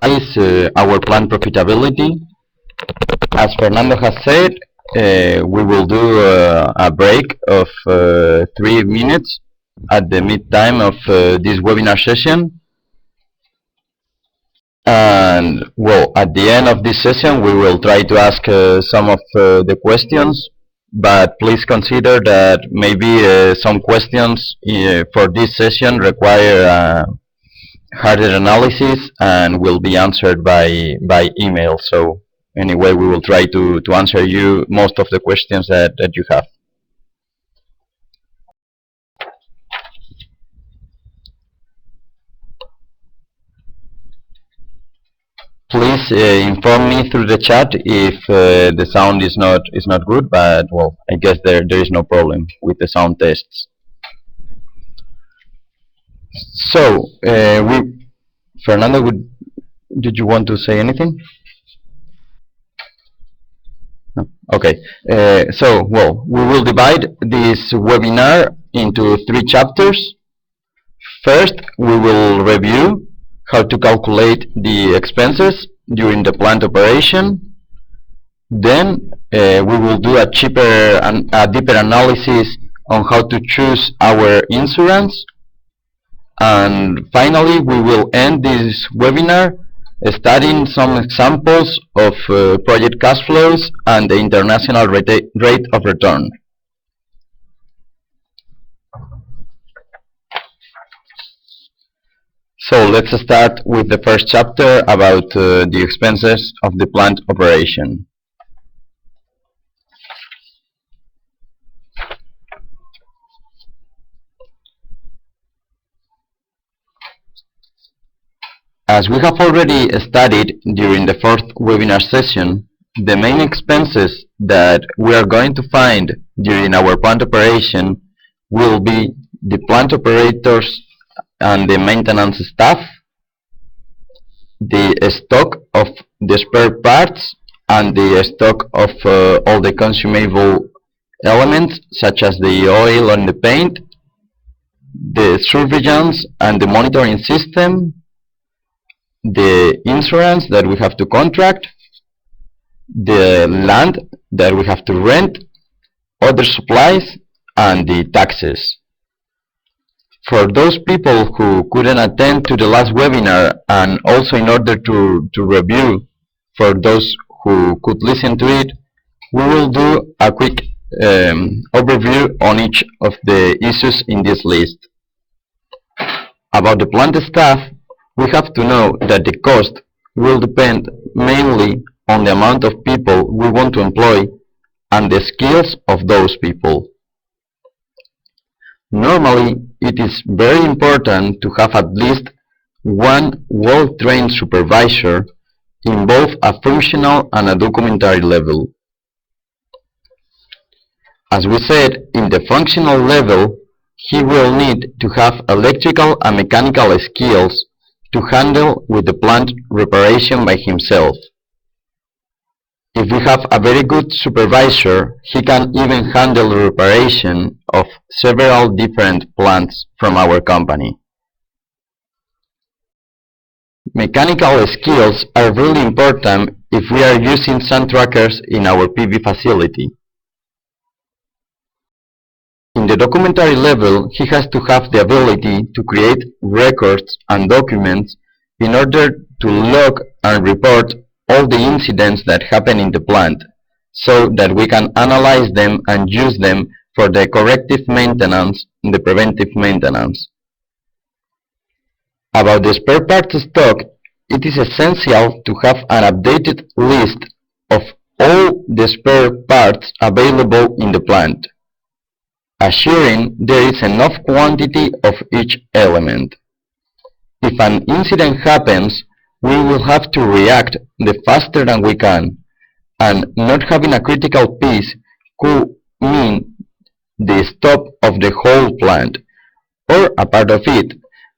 Is our plant profitability. As Fernando has said, we will do a break of 3 minutes at the mid-time of this webinar session. And well, at the end of this session, we will try to ask some of the questions, but please consider that maybe some questions for this session require harder analysis and will be answered by email. So anyway, we will try to answer you most of the questions that you have. Please inform me through the chat if the sound is not good, but well, I guess there is no problem with the sound tests. So, Fernando, did you want to say anything? No. Okay. So, well, we will divide this webinar into 3 chapters. First, we will review how to calculate the expenses during the plant operation. Then, we will do a deeper analysis on how to choose our insurance. And finally, we will end this webinar studying some examples of project cash flows and the international rate of return. So let's start with the first chapter about the expenses of the plant operation. As we have already studied during the 4th webinar session, the main expenses that we are going to find during our plant operation will be the plant operators and the maintenance staff, the stock of the spare parts and the stock of all the consumable elements such as the oil and the paint, the surveillance and the monitoring system, the insurance that we have to contract, the land that we have to rent, other supplies, and the taxes. For those people who couldn't attend to the last webinar, and also in order to review for those who could listen to it, we will do a quick overview on each of the issues in this list. About the plant staff, we have to know that the cost will depend mainly on the amount of people we want to employ and the skills of those people. Normally, it is very important to have at least one well-trained supervisor in both a functional and a documentary level. As we said, in the functional level, he will need to have electrical and mechanical skills to handle with the plant reparation by himself. If we have a very good supervisor, he can even handle the reparation of several different plants from our company. Mechanical skills are really important if we are using sun trackers in our PV facility. In the documentary level, he has to have the ability to create records and documents in order to log and report all the incidents that happen in the plant, so that we can analyze them and use them for the corrective maintenance and the preventive maintenance. About the spare parts stock, it is essential to have an updated list of all the spare parts available in the plant, assuring there is enough quantity of each element. If an incident happens, we will have to react the faster than we can, and not having a critical piece could mean the stop of the whole plant, or a part of it,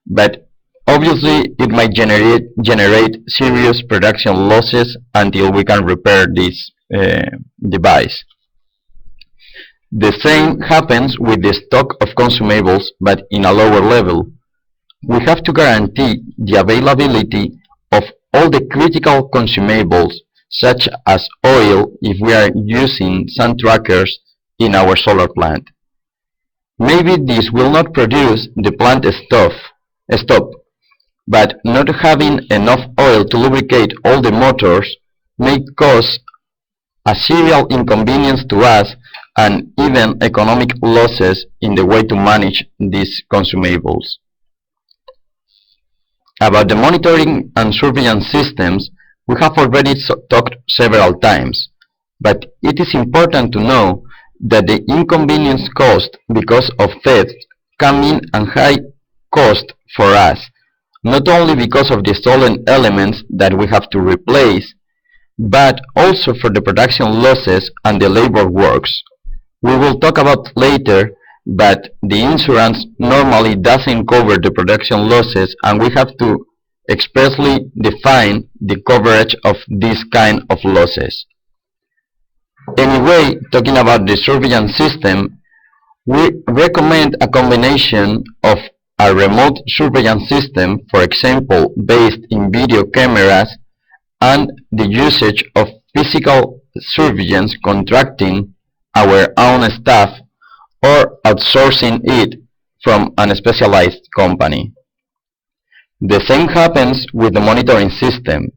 but obviously it might generate serious production losses until we can repair this device. The same happens with the stock of consumables, but in a lower level. We have to guarantee the availability of all the critical consumables, such as oil if we are using sun trackers in our solar plant. Maybe this will not produce the plant stop, but not having enough oil to lubricate all the motors may cause a serial inconvenience to us and even economic losses in the way to manage these consumables. About the monitoring and surveillance systems, we have already talked several times, but it is important to know that the inconvenience caused because of theft can mean a high cost for us, not only because of the stolen elements that we have to replace, but also for the production losses and the labor works. We will talk about later, but the insurance normally doesn't cover the production losses, and we have to expressly define the coverage of this kind of losses. Anyway, talking about the surveillance system, we recommend a combination of a remote surveillance system, for example, based in video cameras, and the usage of physical surveillance contracting our own staff or outsourcing it from a specialized company. The same happens with the monitoring system.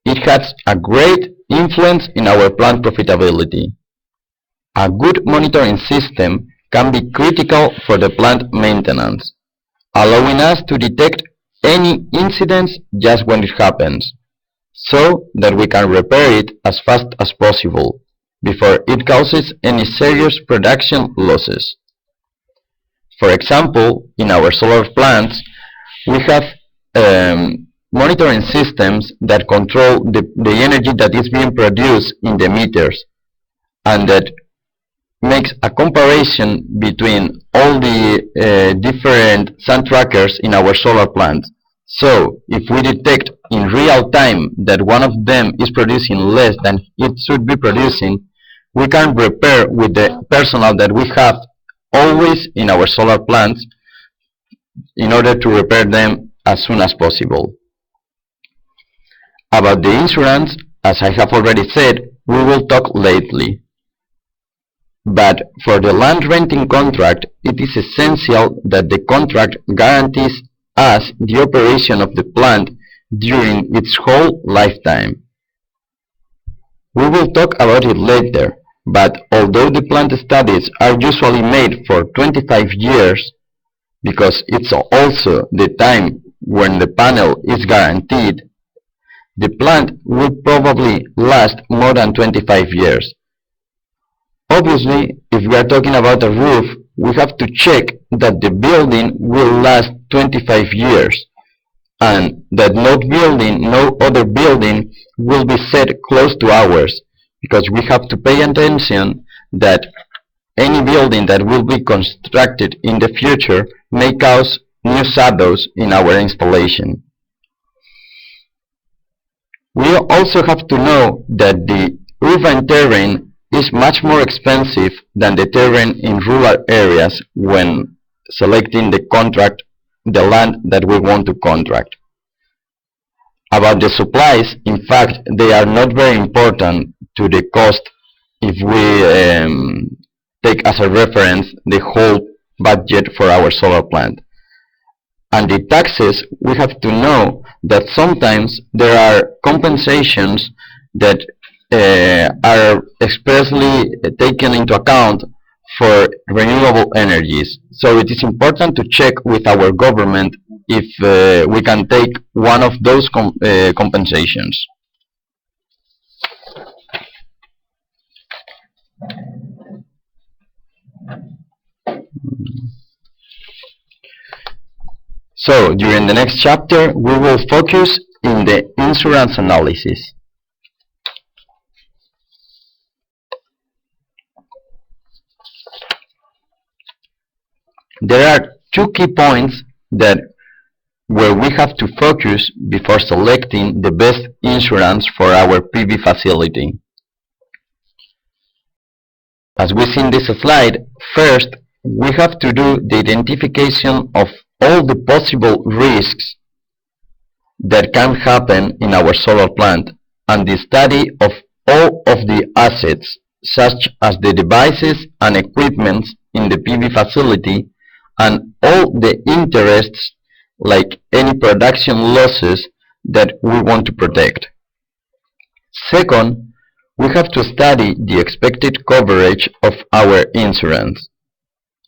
It has a great influence in our plant profitability. A good monitoring system can be critical for the plant maintenance, allowing us to detect any incidents just when it happens, so that we can repair it as fast as possible, before it causes any serious production losses. For example, in our solar plants, we have monitoring systems that control the energy that is being produced in the meters, and that makes a comparison between all the different sun trackers in our solar plant. So, if we detect in real time that one of them is producing less than it should be producing, we can repair with the personnel that we have always in our solar plants in order to repair them as soon as possible. About the insurance, as I have already said, we will talk lately. But for the land renting contract, it is essential that the contract guarantees us the operation of the plant during its whole lifetime. We will talk about it later, but although the plant studies are usually made for 25 years, because it's also the time when the panel is guaranteed, the plant will probably last more than 25 years. Obviously, if we are talking about a roof, we have to check that the building will last 25 years, and that no other building will be set close to ours, because we have to pay attention that any building that will be constructed in the future may cause new shadows in our installation. We also have to know that the urban terrain is much more expensive than the terrain in rural areas when selecting the land that we want to contract. About the supplies, in fact, they are not very important to the cost if we take as a reference the whole budget for our solar plant. And the taxes, we have to know that sometimes there are compensations that are expressly taken into account for renewable energies. So it is important to check with our government if we can take one of those compensations. So during the next chapter, we will focus in the insurance analysis. There are two key points where we have to focus before selecting the best insurance for our PV facility. As we see in this slide, first we have to do the identification of all the possible risks that can happen in our solar plant, and the study of all of the assets, such as the devices and equipment in the PV facility, and all the interests like any production losses that we want to protect. Second, we have to study the expected coverage of our insurance.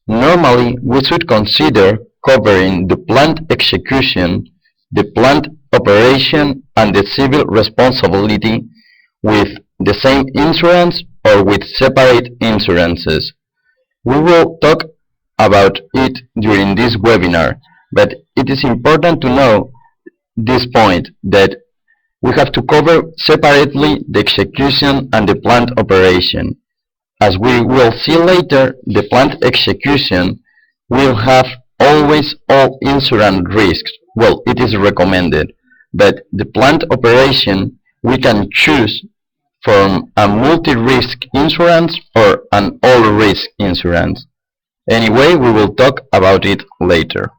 Normally, we should consider covering the plant execution, the plant operation, and the civil responsibility with the same insurance or with separate insurances. We will talk about it during this webinar, but it is important to know this point that we have to cover separately the execution and the plant operation. As we will see later, the plant execution will have always all insurance risks. Well, it is recommended, but the plant operation we can choose from a multi-risk insurance or an all-risk insurance. Anyway, we will talk about it later.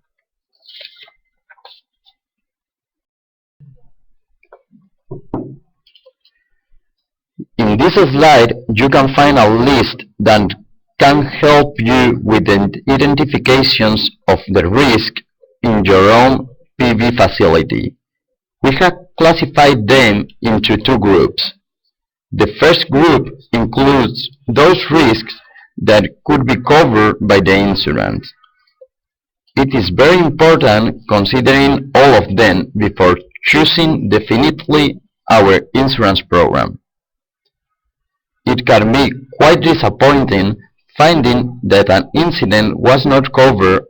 In this slide, you can find a list that can help you with the identifications of the risk in your own PV facility. We have classified them into two groups. The first group includes those risks that could be covered by the insurance. It is very important considering all of them before choosing definitely our insurance program. It can be quite disappointing finding that an incident was not covered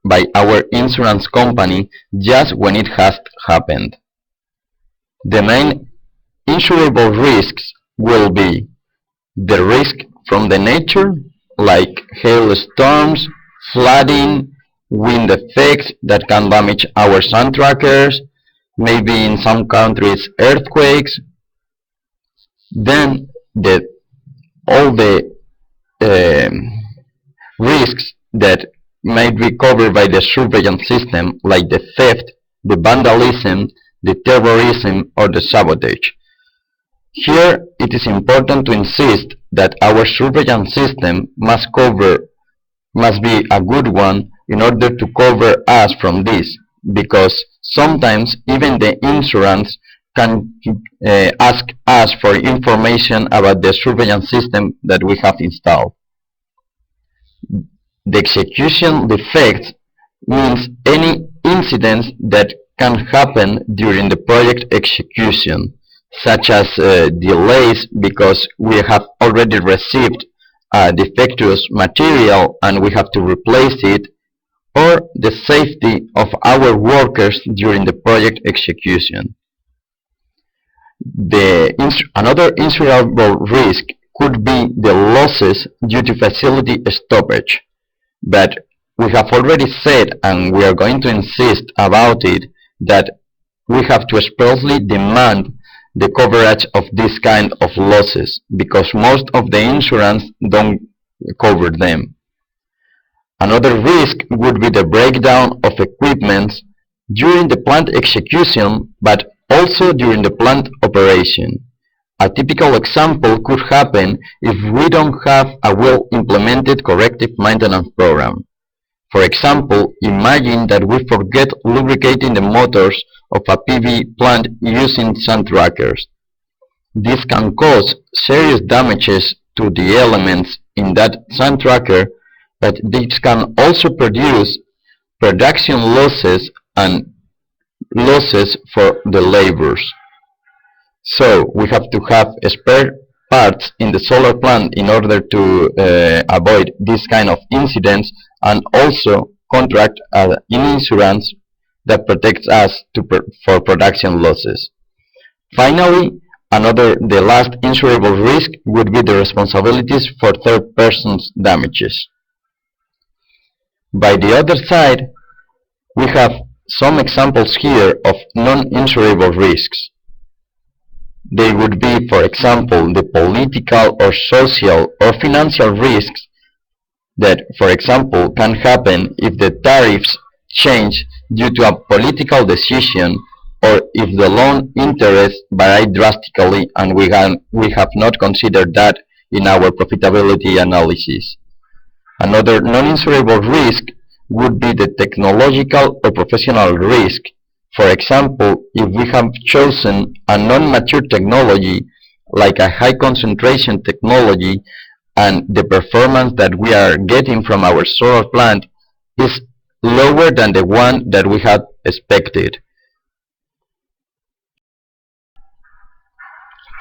by our insurance company just when it has happened. The main insurable risks will be the risk from the nature, like hailstorms, flooding, wind effects that can damage our sun trackers, maybe in some countries earthquakes. Then all the risks that might be covered by the surveillance system, like the theft, the vandalism, the terrorism, or the sabotage. Here, it is important to insist that our surveillance system must be a good one in order to cover us from this, because sometimes even the insurance can ask us for information about the surveillance system that we have installed. The execution defects means any incidents that can happen during the project execution, such as delays because we have already received defectuous material and we have to replace it, or the safety of our workers during the project execution. Another insurable risk could be the losses due to facility stoppage, but we have already said, and we are going to insist about it, that we have to expressly demand the coverage of this kind of losses, because most of the insurance don't cover them. Another risk would be the breakdown of equipment during the plant execution, but also during the plant operation. A typical example could happen if we don't have a well-implemented corrective maintenance program. For example, imagine that we forget lubricating the motors of a PV plant using sun trackers. This can cause serious damages to the elements in that sun tracker, but this can also produce production losses and losses for the laborers. So we have to have spare parts in the solar plant in order to avoid this kind of incidents, and also contract an insurance that protects us for production losses. Finally, the last insurable risk would be the responsibilities for third persons damages. By the other side, we have some examples here of non-insurable risks. They would be, for example, the political or social or financial risks that, for example, can happen if the tariffs change due to a political decision or if the loan interest vary drastically and we have not considered that in our profitability analysis. Another non-insurable risk would be the technological or professional risk. For example, if we have chosen a non-mature technology like a high concentration technology and the performance that we are getting from our solar plant is lower than the one that we had expected.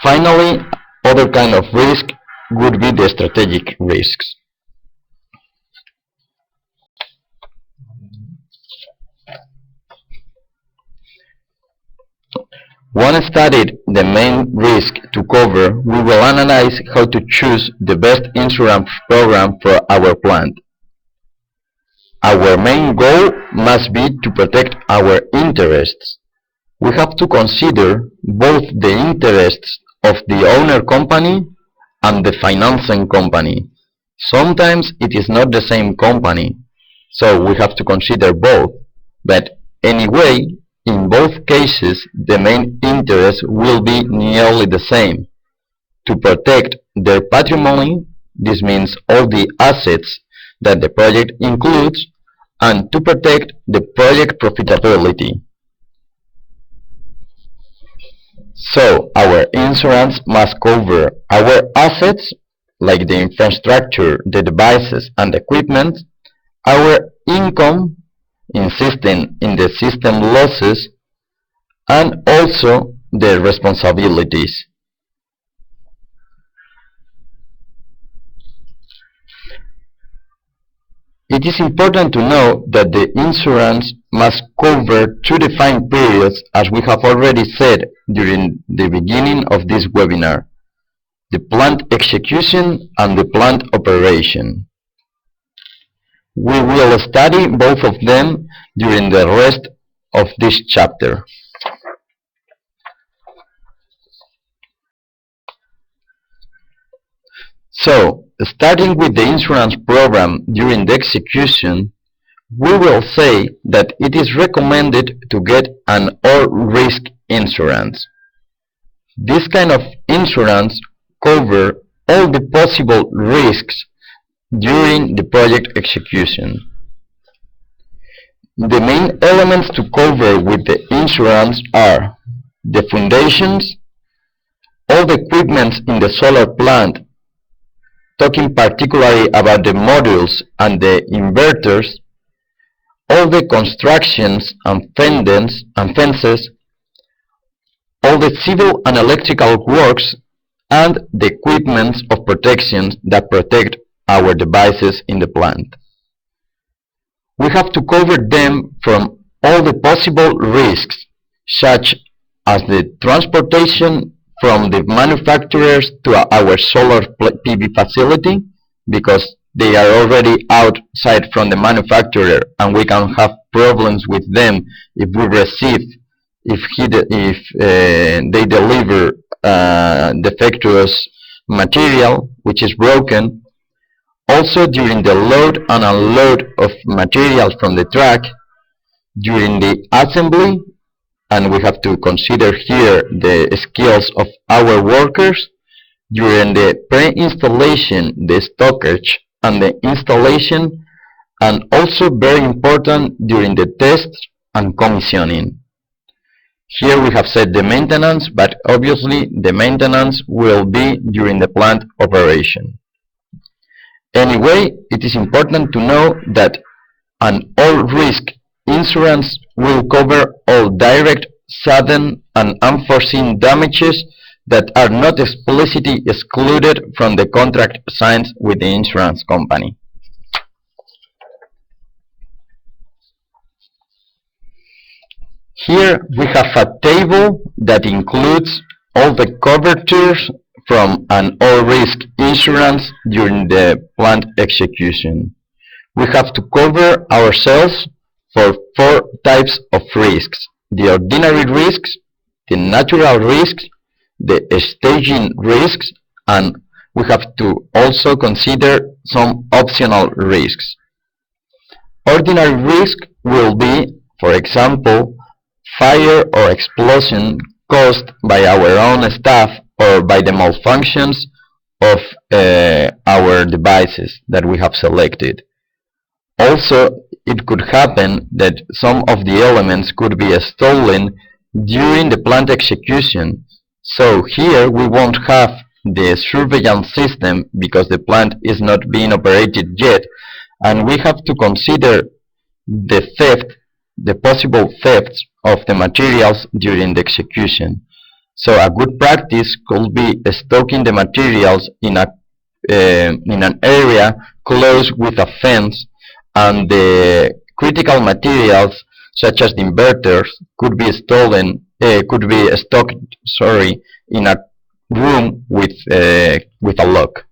Finally, other kind of risk would be the strategic risks. Once studied the main risk to cover, we will analyze how to choose the best insurance program for our plant. Our main goal must be to protect our interests. We have to consider both the interests of the owner company and the financing company. Sometimes it is not the same company, so we have to consider both. But anyway, in both cases, the main interest will be nearly the same. To protect their patrimony, this means all the assets that the project includes, and to protect the project profitability. So, our insurance must cover our assets, like the infrastructure, the devices, and equipment, our income, insisting in the system losses, and also the responsibilities. It is important to know that the insurance must cover two defined periods, as we have already said during the beginning of this webinar: the plant execution and the plant operation. We will study both of them during the rest of this chapter. So, starting with the insurance program during the execution, we will say that it is recommended to get an all-risk insurance. This kind of insurance covers all the possible risks during the project execution. The main elements to cover with the insurance are the foundations, all the equipment in the solar plant, talking particularly about the modules and the inverters, all the constructions and fences, all the civil and electrical works, and the equipment of protection that protect our devices in the plant. We have to cover them from all the possible risks, such as the transportation from the manufacturers to our solar PV facility, because they are already outside from the manufacturer and we can have problems with them if they deliver defectuous material which is broken. Also during the load and unload of material from the truck, during the assembly, and we have to consider here the skills of our workers, during the pre-installation, the stockage, and the installation, and also very important during the tests and commissioning. Here we have said the maintenance, but obviously the maintenance will be during the plant operation. Anyway, it is important to know that an all-risk insurance will cover all direct, sudden, and unforeseen damages that are not explicitly excluded from the contract signed with the insurance company. Here we have a table that includes all the covertures from an all-risk insurance during the plant execution. We have to cover ourselves for 4 types of risks: the ordinary risks, the natural risks, the staging risks, and we have to also consider some optional risks. Ordinary risk will be, for example, fire or explosion caused by our own staff or by the malfunctions of our devices that we have selected. Also, it could happen that some of the elements could be stolen during the plant execution. So here we won't have the surveillance system because the plant is not being operated yet, and we have to consider the theft, the possible thefts of the materials during the execution. So a good practice could be stocking the materials in an area close with a fence, and the critical materials such as the inverters could be stocked, in a room with a lock.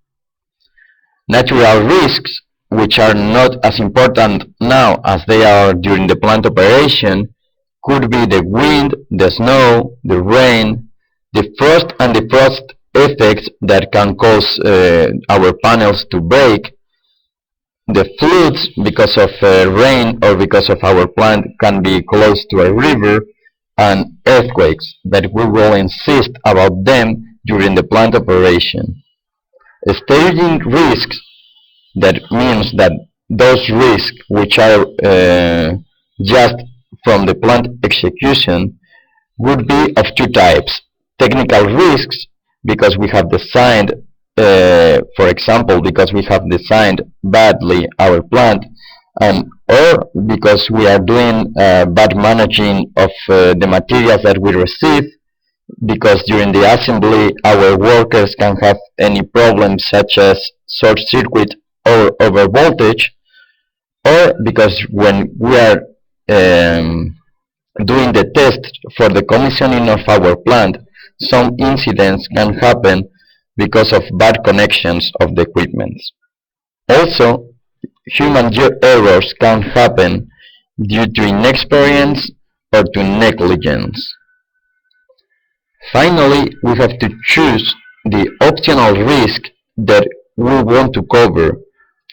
Natural risks, which are not as important now as they are during the plant operation, could be the wind, the snow, the rain, the frost and the frost effects that can cause our panels to break, the floods because of rain or because of our plant can be close to a river, and earthquakes that we will insist about them during the plant operation. Staging risks, that means that those risks which are just from the plant execution would be of two types. Technical risks, because we have designed, for example, because we have designed badly our plant, or because we are doing bad managing of the materials that we receive, because during the assembly our workers can have any problems such as short circuit or overvoltage, or because when we are doing the test for the commissioning of our plant, some incidents can happen because of bad connections of the equipment. Also, human errors can happen due to inexperience or to negligence. Finally, we have to choose the optional risk that we want to cover.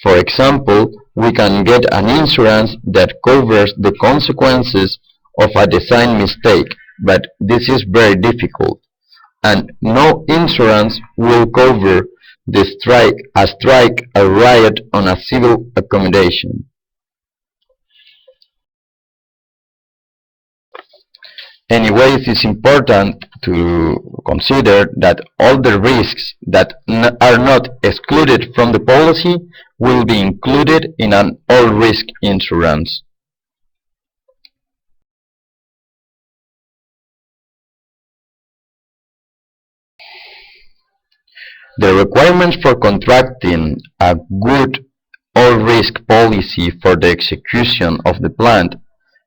For example, we can get an insurance that covers the consequences of a design mistake, but this is very difficult. And no insurance will cover a strike, a riot on a civil accommodation. Anyway, it is important to consider that all the risks that are not excluded from the policy will be included in an all-risk insurance. The requirements for contracting a good all-risk policy for the execution of the plant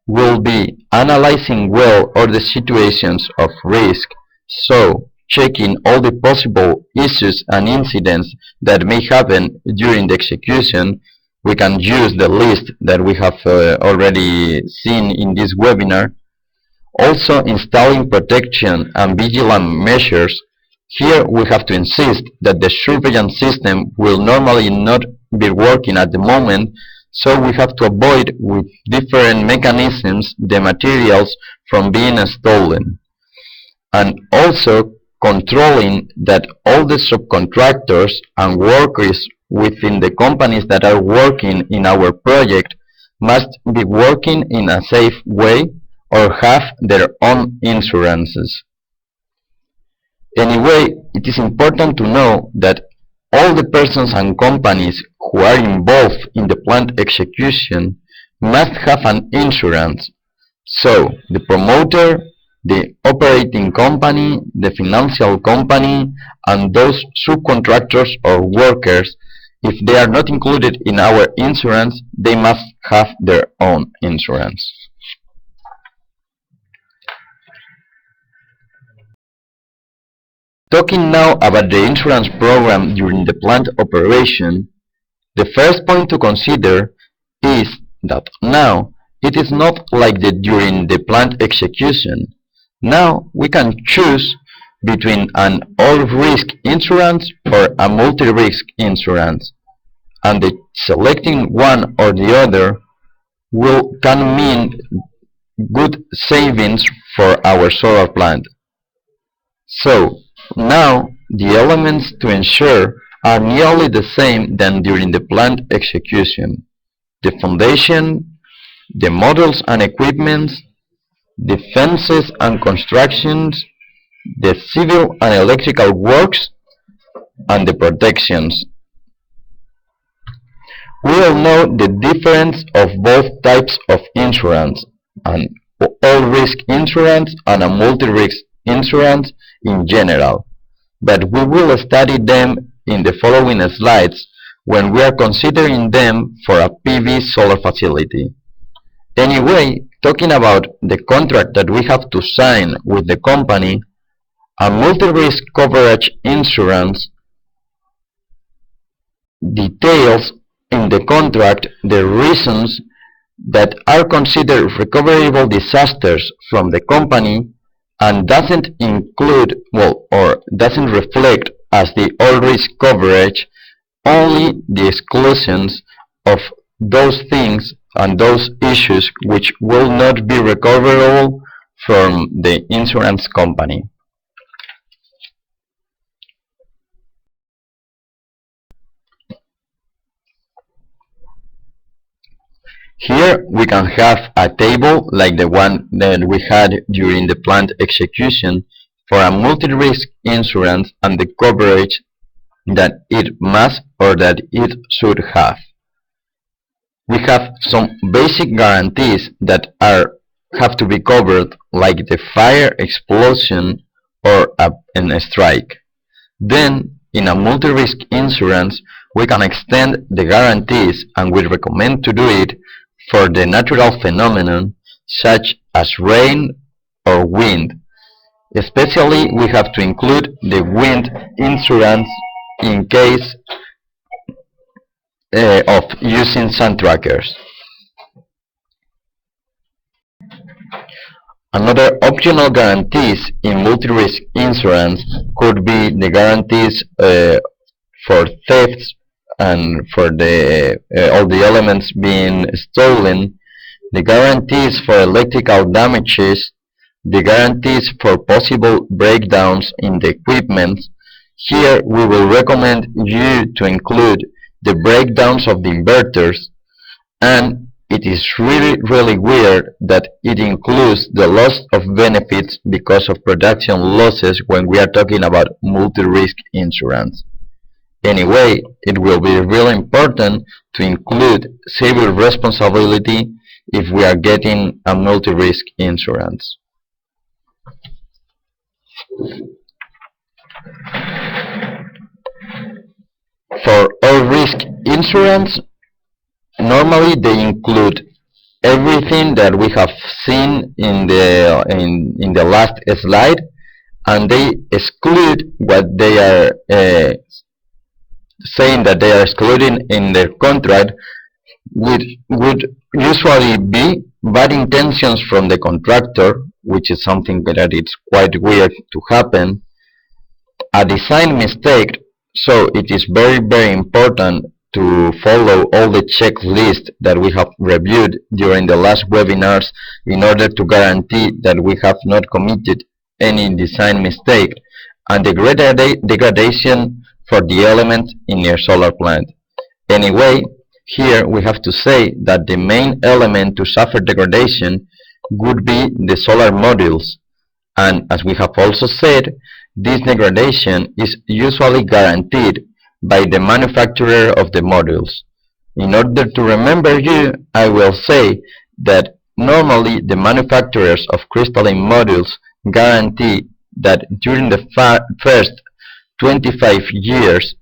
will be analyzing well all the situations of risk, so checking all the possible issues and incidents that may happen during the execution. We can use the list that we have already seen in this webinar. Also, installing protection and vigilance measures. Here we have to insist that the surveillance system will normally not be working at the moment, so we have to avoid with different mechanisms the materials from being stolen. And also controlling that all the subcontractors and workers within the companies that are working in our project must be working in a safe way or have their own insurances. Anyway, it is important to know that all the persons and companies who are involved in the plant execution must have an insurance. So, the promoter, the operating company, the financial company, and those subcontractors or workers, if they are not included in our insurance, they must have their own insurance. Talking now about the insurance program during the plant operation, the first point to consider is that now it is not like during the plant execution. Now we can choose between an all-risk insurance or a multi-risk insurance, and selecting one or the other can mean good savings for our solar plant. So, now the elements to ensure are nearly the same than during the plant execution. The foundation, the models and equipments, the fences and constructions, the civil and electrical works, and the protections. We all know the difference of both types of insurance, an all-risk insurance and a multi-risk insurance in general, but we will study them in the following slides when we are considering them for a PV solar facility. Anyway, talking about the contract that we have to sign with the company, a multi-risk coverage insurance details in the contract the reasons that are considered recoverable disasters from the company and doesn't include, or doesn't reflect as the all-risk coverage only the exclusions of those things and those issues which will not be recoverable from the insurance company. Here we can have a table like the one that we had during the plant execution for a multi-risk insurance and the coverage that it must or that it should have. We have some basic guarantees that have to be covered, like the fire, explosion, or a strike. Then, in a multi-risk insurance, we can extend the guarantees, and we recommend to do it for the natural phenomenon such as rain or wind. Especially, we have to include the wind insurance in case of using sun trackers. Another optional guarantees in multi-risk insurance could be the guarantees for thefts and for all the elements being stolen, the guarantees for electrical damages, the guarantees for possible breakdowns in the equipment. Here we will recommend you to include the breakdowns of the inverters, and it is really weird that it includes the loss of benefits because of production losses when we are talking about multi-risk insurance. Anyway, it will be really important to include civil responsibility if we are getting a multi-risk insurance. For all-risk insurance, normally they include everything that we have seen in the last slide, and they exclude what they are saying that they are excluding in their contract, which would usually be bad intentions from the contractor, which is something that it's quite weird to happen, a design mistake. So it is very important to follow all the checklist that we have reviewed during the last webinars in order to guarantee that we have not committed any design mistake, and the degradation for the elements in your solar plant. Anyway, here we have to say that the main element to suffer degradation would be the solar modules, and as we have also said, this degradation is usually guaranteed by the manufacturer of the modules. In order to remember you, I will say that normally the manufacturers of crystalline modules guarantee that during the first 25 years,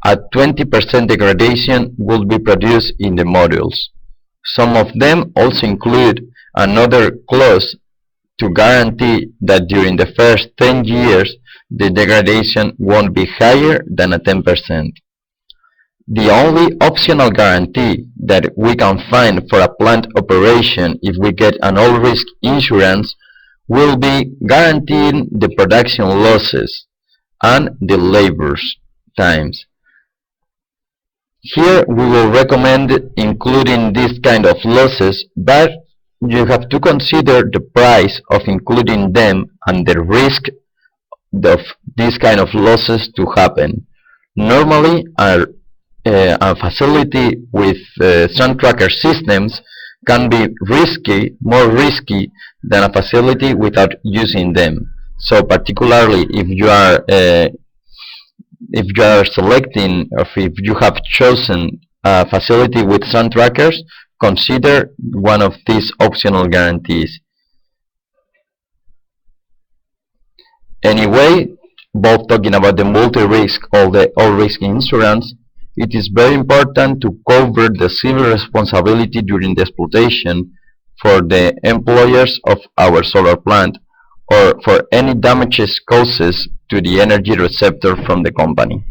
a 20% degradation will be produced in the modules. Some of them also include another clause to guarantee that during the first 10 years the degradation won't be higher than a 10%. The only optional guarantee that we can find for a plant operation if we get an all-risk insurance will be guaranteeing the production losses and the labor's times. Here we will recommend including this kind of losses, but you have to consider the price of including them and the risk of this kind of losses to happen. Normally, a facility with sun tracker systems can be risky, more risky than a facility without using them. So particularly if you are selecting or if you have chosen a facility with sun trackers, consider one of these optional guarantees. Anyway, both talking about the multi-risk or the all-risk insurance, it is very important to cover the civil responsibility during the exploitation for the employers of our solar plant or for any damages causes to the energy receptor from the company.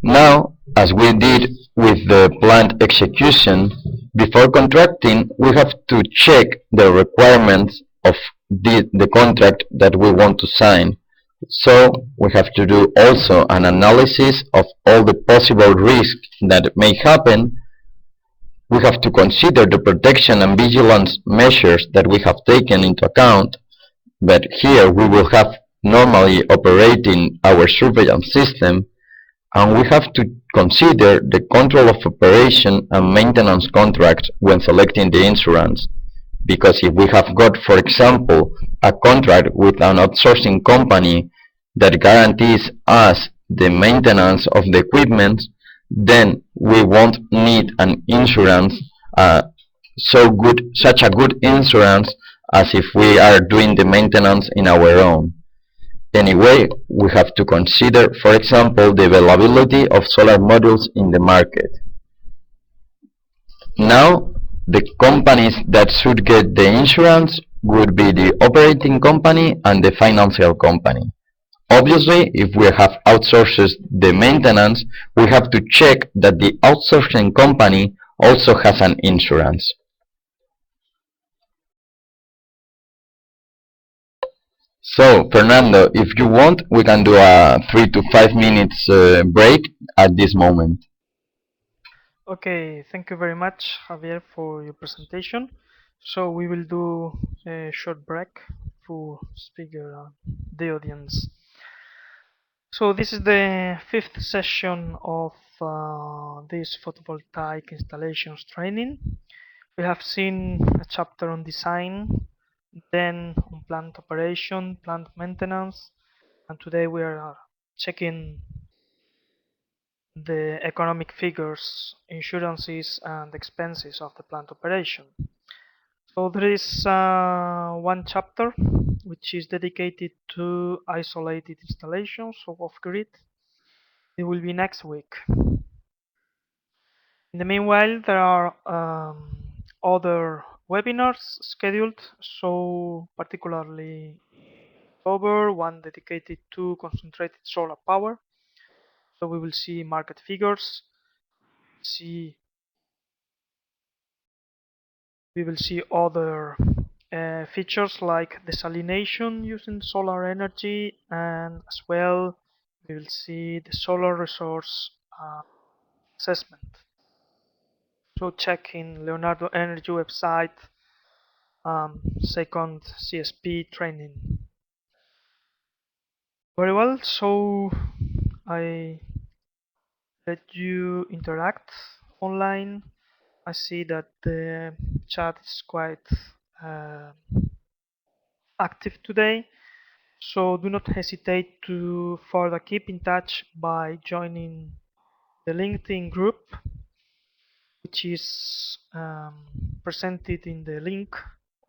Now, as we did with the plant execution, before contracting, we have to check the requirements of the contract that we want to sign. So we have to do also an analysis of all the possible risks that may happen. We have to consider the protection and vigilance measures that we have taken into account, but here we will have normally operating our surveillance system, and we have to consider the control of operation and maintenance contracts when selecting the insurance. Because if we have got, for example, a contract with an outsourcing company that guarantees us the maintenance of the equipment, then we won't need an insurance, such a good insurance as if we are doing the maintenance in our own. Anyway, we have to consider, for example, the availability of solar modules in the market. Now, the companies that should get the insurance would be the operating company and the financial company. Obviously, if we have outsourced the maintenance, we have to check that the outsourcing company also has an insurance. So, Fernando, if you want, we can do a 3 to 5 minutes break at this moment. Okay, thank you very much, Javier, for your presentation. So we will do a short break to speak the audience. So this is the fifth session of this photovoltaic installations training. We have seen a chapter on design, then on plant operation, plant maintenance, and today we are checking the economic figures, insurances, and expenses of the plant operation. So there is one chapter which is dedicated to isolated installations of off-grid. It will be next week. In the meanwhile, there are other webinars scheduled, so particularly October, one dedicated to concentrated solar power. So we will see market figures, we will see other features like desalination using solar energy, and as well we will see the solar resource assessment. So check in Leonardo Energy website second CSP training. Very well, so I let you interact online. I see that the chat is quite active today, so do not hesitate to further keep in touch by joining the LinkedIn group, which is presented in the link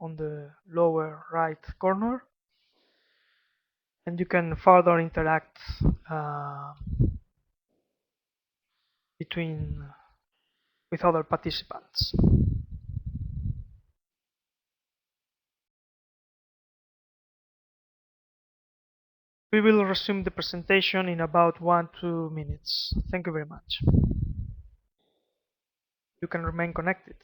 on the lower right corner, and you can further interact with other participants. We will resume the presentation in about 1-2 minutes. Thank you very much. You can remain connected.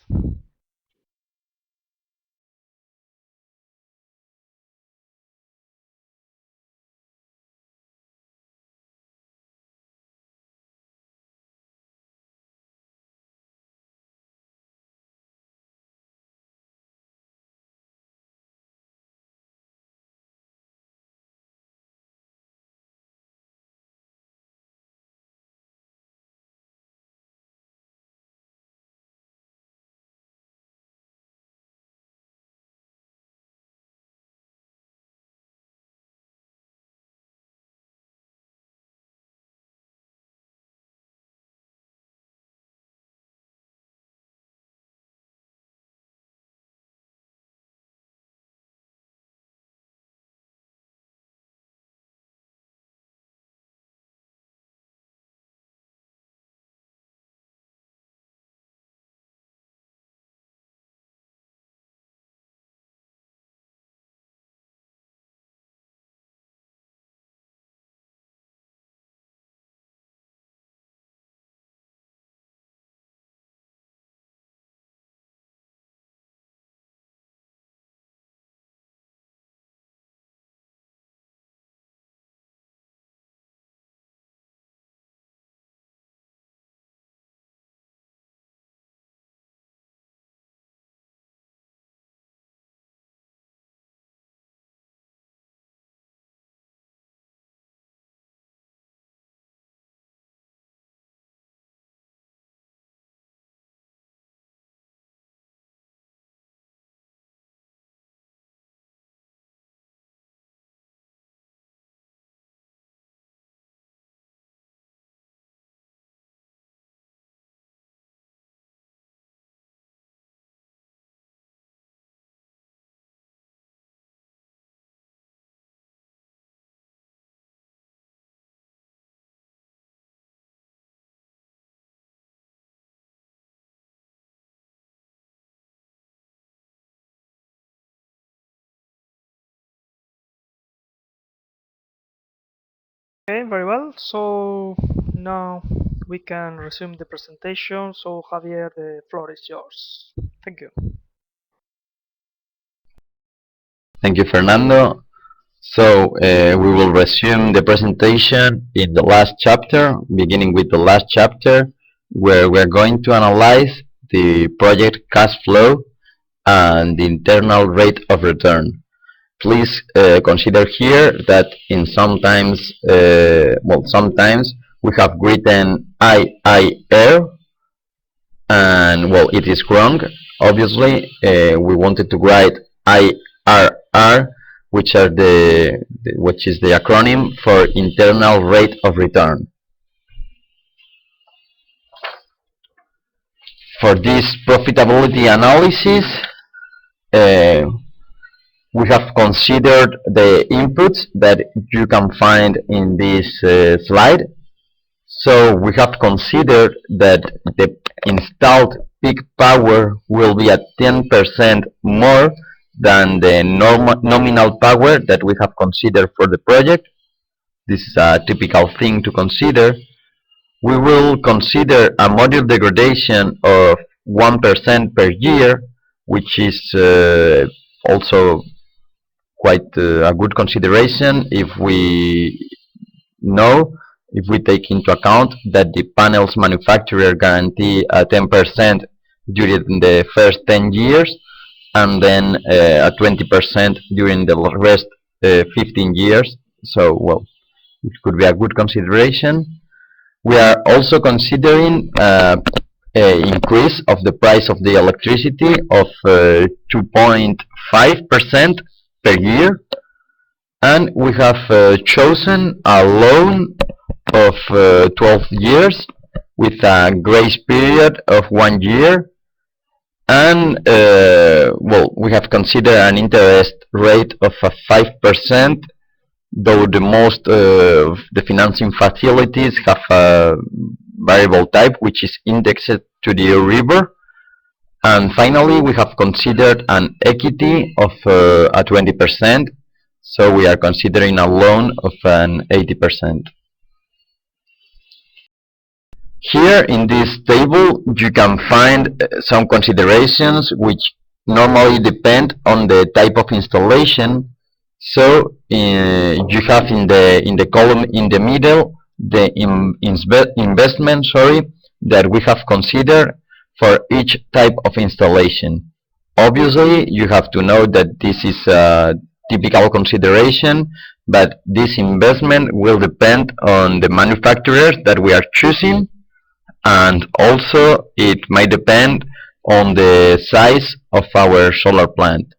Okay, very well. So now we can resume the presentation. So Javier, the floor is yours. Thank you. Thank you, Fernando. So we will resume the presentation in the last chapter, beginning with the last chapter, where we're going to analyze the project cash flow and the internal rate of return. Please consider here that in sometimes we have written IIR, and well, it is wrong. Obviously, we wanted to write IRR, which is the acronym for internal rate of return. For this profitability analysis, uh, we have considered the inputs that you can find in this slide. So we have considered that the installed peak power will be at 10% more than the nominal power that we have considered for the project. This is a typical thing to consider. We will consider a module degradation of 1% per year, which is also quite a good consideration if we take into account that the panels manufacturer guarantee a 10% during the first 10 years and then a 20% during the rest 15 years. So, well, it could be a good consideration. We are also considering an increase of the price of the electricity of 2.5% per year, and we have chosen a loan of 12 years with a grace period of 1 year, and well, we have considered an interest rate of 5%, though the most the financing facilities have a variable type which is indexed to the Euribor. And finally, we have considered an equity of a 20%, so we are considering a loan of an 80%. Here in this table, you can find some considerations which normally depend on the type of installation. So you have in the column in the middle the investment, that we have considered for each type of installation. Obviously, you have to know that this is a typical consideration, but this investment will depend on the manufacturers that we are choosing, and also it might depend on the size of our solar plant.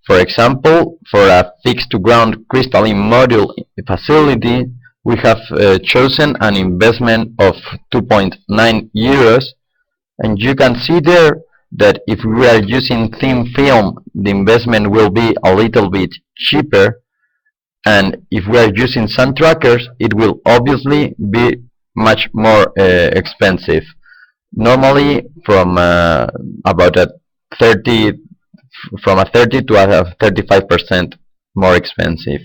For example, for a fixed-to-ground crystalline module facility, we have chosen an investment of 2.9 euros, and you can see there that if we are using thin film, the investment will be a little bit cheaper, and if we are using sun trackers, it will obviously be much more expensive. Normally, from about a 30 to a 35% more expensive.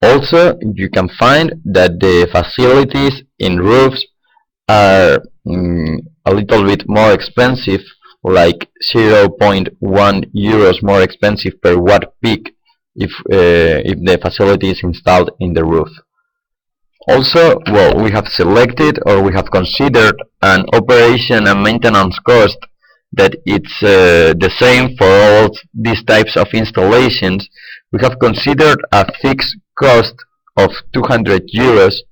Also, you can find that the facilities in roofs are a little bit more expensive, like 0.1 euros more expensive per watt peak if the facility is installed in the roof. Also, well, we have selected or we have considered an operation and maintenance cost that it's the same for all these types of installations. We have considered a fixed cost of 200 euros,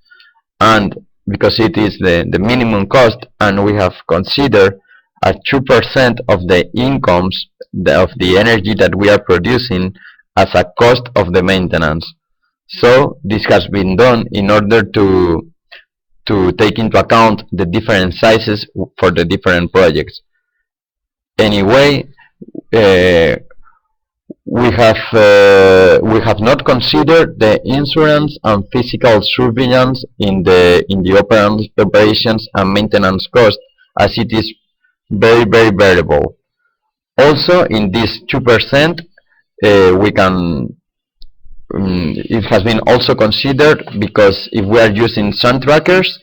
and because it is the minimum cost, and we have considered a 2% of the incomes of the energy that we are producing as a cost of the maintenance. So this has been done in order to take into account the different sizes for the different projects. Anyway, we have not considered the insurance and physical surveillance in the operations and maintenance cost, as it is very variable. Also, in this 2%, we can it has been also considered because if we are using sun trackers,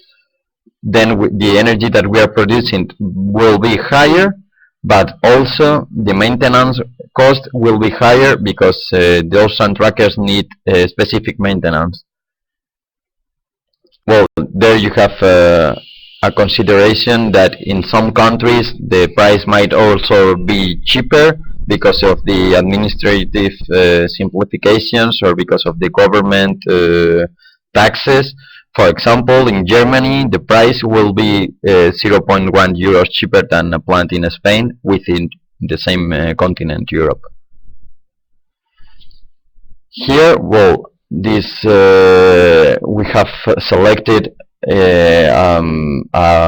then the energy that we are producing will be higher, but also the maintenance cost will be higher because those sun trackers need specific maintenance. Well, there you have a consideration that in some countries the price might also be cheaper because of the administrative simplifications or because of the government taxes. For example, in Germany, the price will be 0.1 euros cheaper than a plant in Spain within the same continent, Europe. Here, well, this we have selected a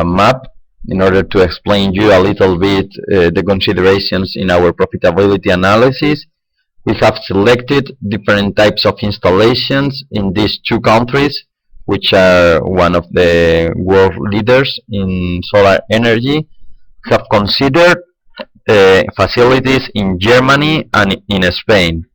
map in order to explain you a little bit the considerations in our profitability analysis. We have selected different types of installations in these two countries, which are one of the world leaders in solar energy. We have considered facilities in Germany and in Spain.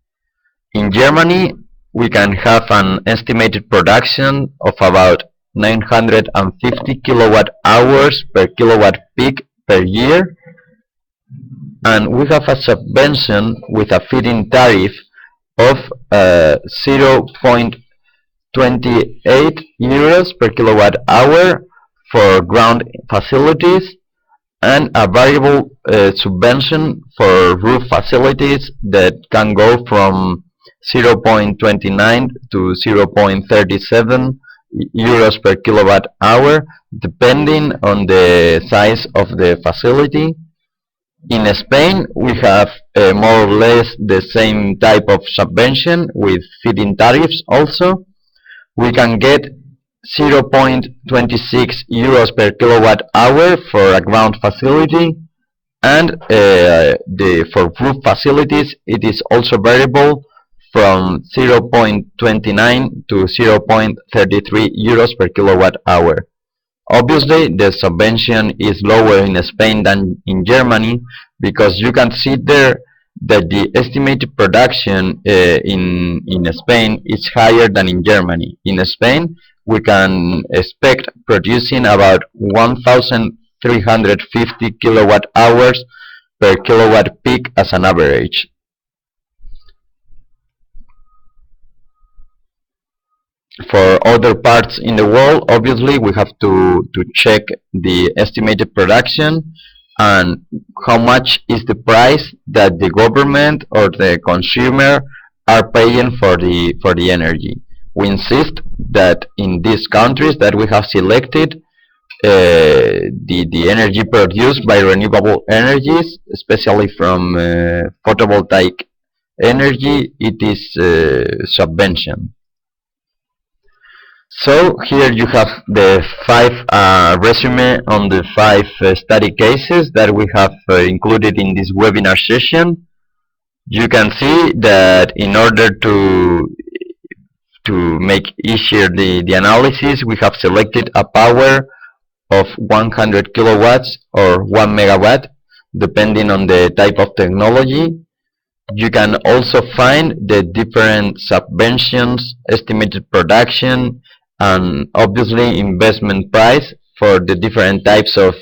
In Germany, we can have an estimated production of about 950 kilowatt hours per kilowatt peak per year, and we have a subvention with a feed-in tariff of 0.28 euros per kilowatt hour for ground facilities, and a variable subvention for roof facilities that can go from 0.29 to 0.37 euros per kilowatt hour, depending on the size of the facility. In Spain, we have more or less the same type of subvention with feed-in tariffs also. We can get 0.26 euros per kilowatt hour for a ground facility, and for roof facilities it is also variable from 0.29 to 0.33 euros per kilowatt hour. Obviously, the subvention is lower in Spain than in Germany, because you can see there that the estimated production in Spain is higher than in Germany. In Spain, we can expect producing about 1,350 kilowatt hours per kilowatt peak as an average. For other parts in the world, obviously, we have to check the estimated production and how much is the price that the government or the consumer are paying for the energy. We insist that in these countries that we have selected, the energy produced by renewable energies, especially from photovoltaic energy, it is subvention. So here you have the 5 resume on the 5 study cases that we have included in this webinar session. You can see that in order to make easier the analysis, we have selected a power of 100 kilowatts or 1 megawatt, depending on the type of technology. You can also find the different subventions, estimated production, and obviously investment price for the different types of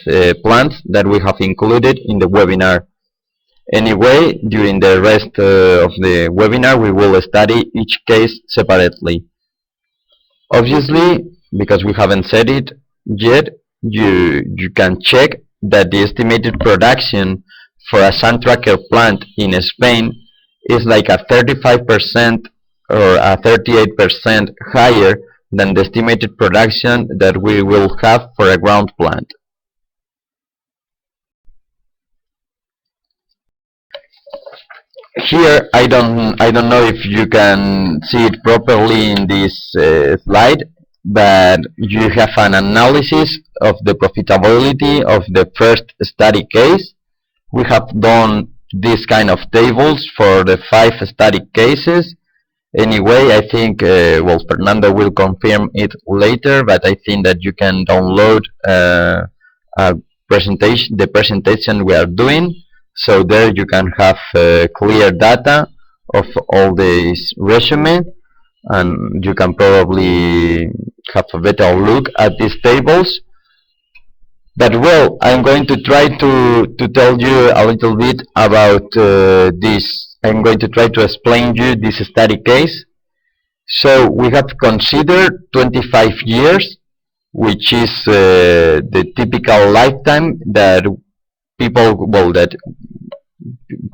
plants that we have included in the webinar. Anyway, during the rest of the webinar, we will study each case separately. Obviously, because we haven't said it yet, you can check that the estimated production for a sun tracker plant in Spain is like a 35% or a 38% higher than the estimated production that we will have for a ground plant. Here, I don't know if you can see it properly in this slide, but you have an analysis of the profitability of the first study case. We have done this kind of tables for the 5 study cases. Anyway, I think, well, Fernando will confirm it later, but I think that you can download the presentation we are doing. So there you can have clear data of all these resume. and you can probably have a better look at these tables. But well, I'm going to try to tell you a little bit about this. I'm going to try to explain you this study case. So we have considered 25 years, which is the typical lifetime that that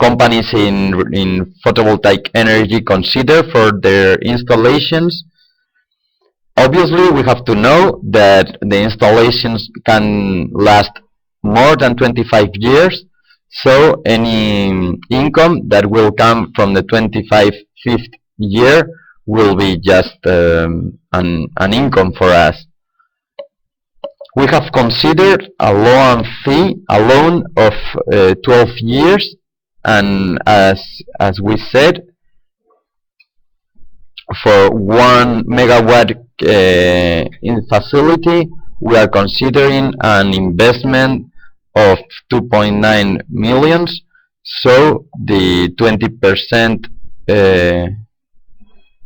companies in photovoltaic energy consider for their installations. Obviously, we have to know that the installations can last more than 25 years, so any income that will come from the 25th year will be just an income for us. We have considered a loan of 12 years, and as we said, for 1 megawatt in facility, we are considering an investment of 2.9 millions. So the 20%,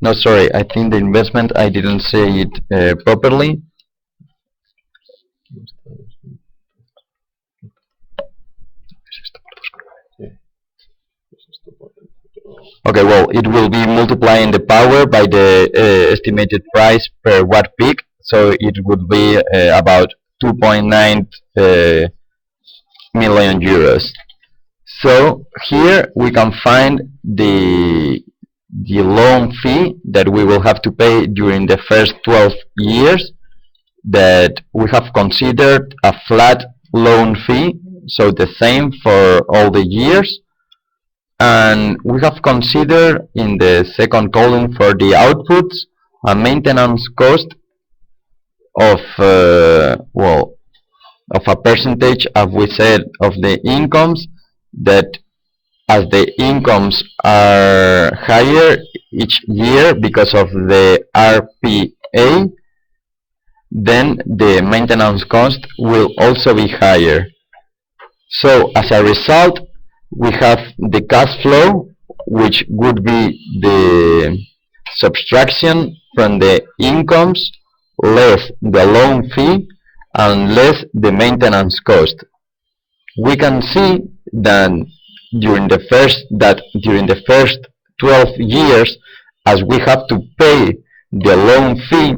no, sorry, I think the investment, I didn't say it properly. Okay, well, it will be multiplying the power by the estimated price per watt peak, so it would be about 2.9 million euros. So here we can find the loan fee that we will have to pay during the first 12 years, that we have considered a flat loan fee, so the same for all the years. And we have considered in the second column for the outputs a maintenance cost of of a percentage, as we said, of the incomes, that as the incomes are higher each year because of the RPA, then the maintenance cost will also be higher. So as a result, we have the cash flow, which would be the subtraction from the incomes less the loan fee and less the maintenance cost. We can see that during the first 12 years, as we have to pay the loan fee,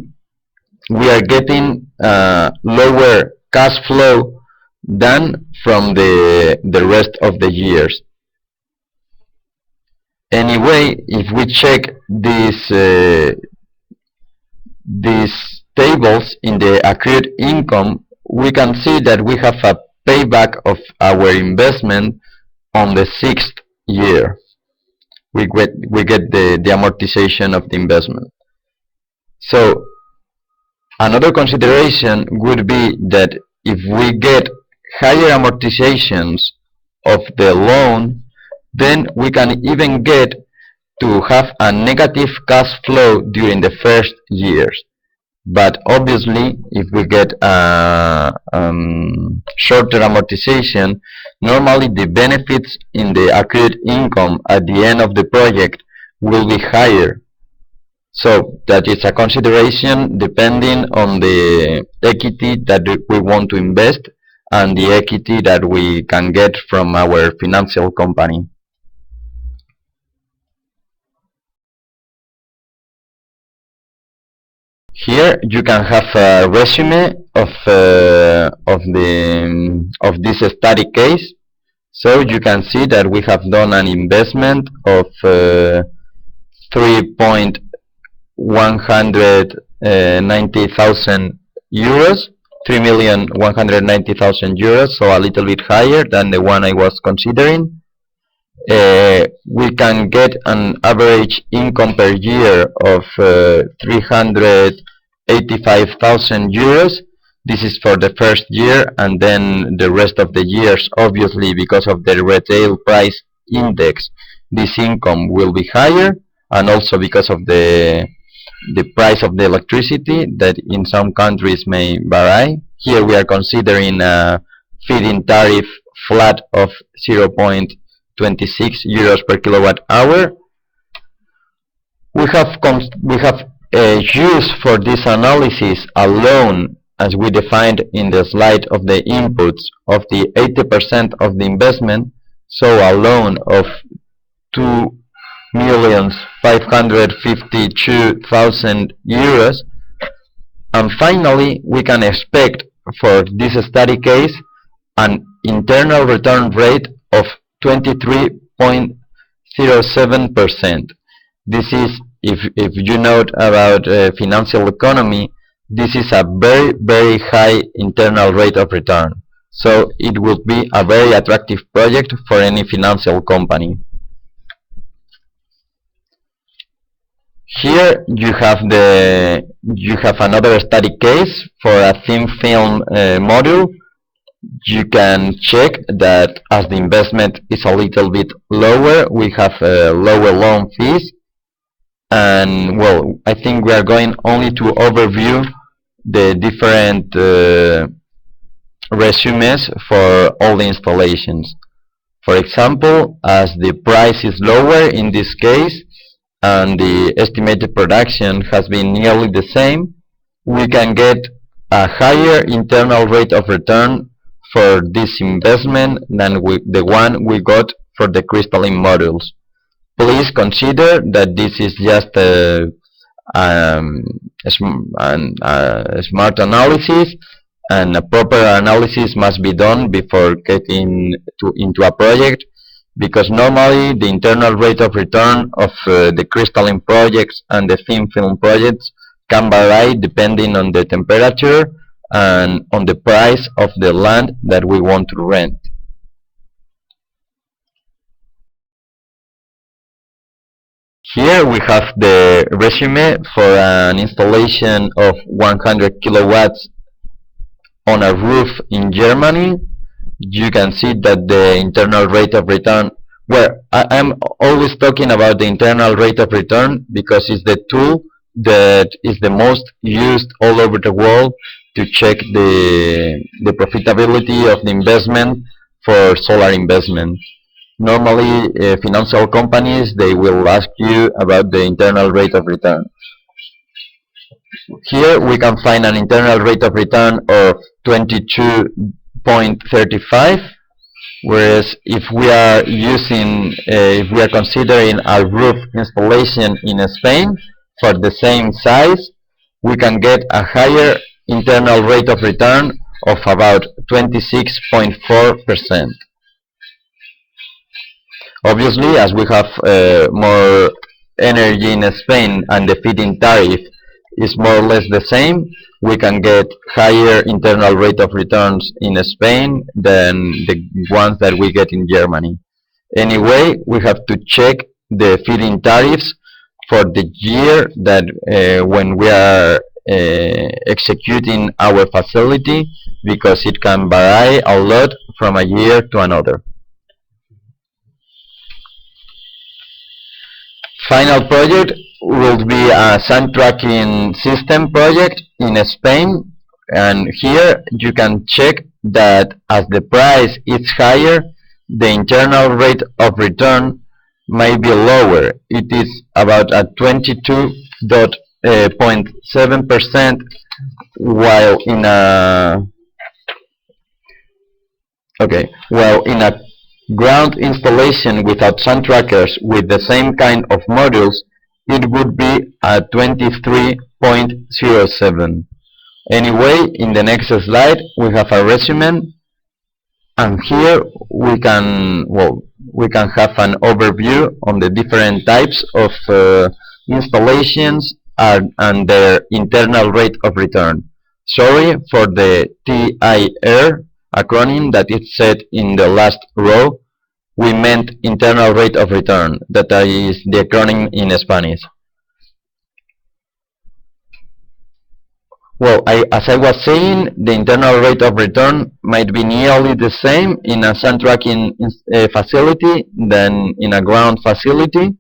we are getting lower cash flow than from the rest of the years. Anyway, if we check these tables in the accrued income, we can see that we have a payback of our investment on the 6th year. We get the amortization of the investment. So another consideration would be that if we get higher amortizations of the loan, then we can even get to have a negative cash flow during the first years. But obviously, if we get shorter amortization, normally the benefits in the accrued income at the end of the project will be higher. So that is a consideration depending on the equity that we want to invest and the equity that we can get from our financial company. Here you can have a resume of this study case. So you can see that we have done an investment of 3,190,000 euros, 3,190,000 euros, so a little bit higher than the one I was considering. We can get an average income per year of 385,000 euros. This is for the first year, and then the rest of the years, obviously, because of the retail price index, this income will be higher, and also because of the price of the electricity that in some countries may vary. Here we are considering a feed-in tariff flat of 0.26 euros per kilowatt hour. We used for this analysis a loan, as we defined in the slide of the inputs, of the 80% of the investment, so a loan of 2,552,000 euros. And finally, we can expect for this study case an internal return rate of 23.07%. This is, if you know about financial economy, this is a very, very high internal rate of return. So it would be a very attractive project for any financial company. Here you have another study case for a thin film module. You can check that as the investment is a little bit lower, we have lower loan fees. And well, I think we are going only to overview the different resumes for all the installations. For example, as the price is lower in this case, and the estimated production has been nearly the same, we can get a higher internal rate of return for this investment than the one we got for the crystalline modules. Please consider that this is just a smart analysis, and a proper analysis must be done before getting into a project, because normally the internal rate of return of the crystalline projects and the thin film projects can vary depending on the temperature and on the price of the land that we want to rent. Here we have the resume for an installation of 100 kilowatts on a roof in Germany. You can see that the internal rate of return, well, I'm always talking about the internal rate of return because it's the tool that is the most used all over the world to check the profitability of the investment for solar investment. Normally, financial companies, they will ask you about the internal rate of return. Here we can find an internal rate of return of 22.35, whereas if we are considering a roof installation in Spain for the same size, we can get a higher internal rate of return of about 26.4%. Obviously, as we have more energy in Spain and the feed-in tariff is more or less the same, we can get higher internal rate of returns in Spain than the ones that we get in Germany. Anyway, we have to check the feed-in tariffs for the year that when we are executing our facility, because it can vary a lot from a year to another. Final project will be a sun tracking system project in Spain, and here you can check that as the price is higher, the internal rate of return may be lower. It is about at 22.7%, while in a ground installation without sun trackers with the same kind of modules, it would be at 23.07. Anyway, in the next slide we have a resume, and here we can have an overview on the different types of installations and their internal rate of return. Sorry for the TIR acronym that is set in the last row. We meant internal rate of return. That is the acronym in Spanish. Well, as I was saying, the internal rate of return might be nearly the same in a sun tracking facility than in a ground facility,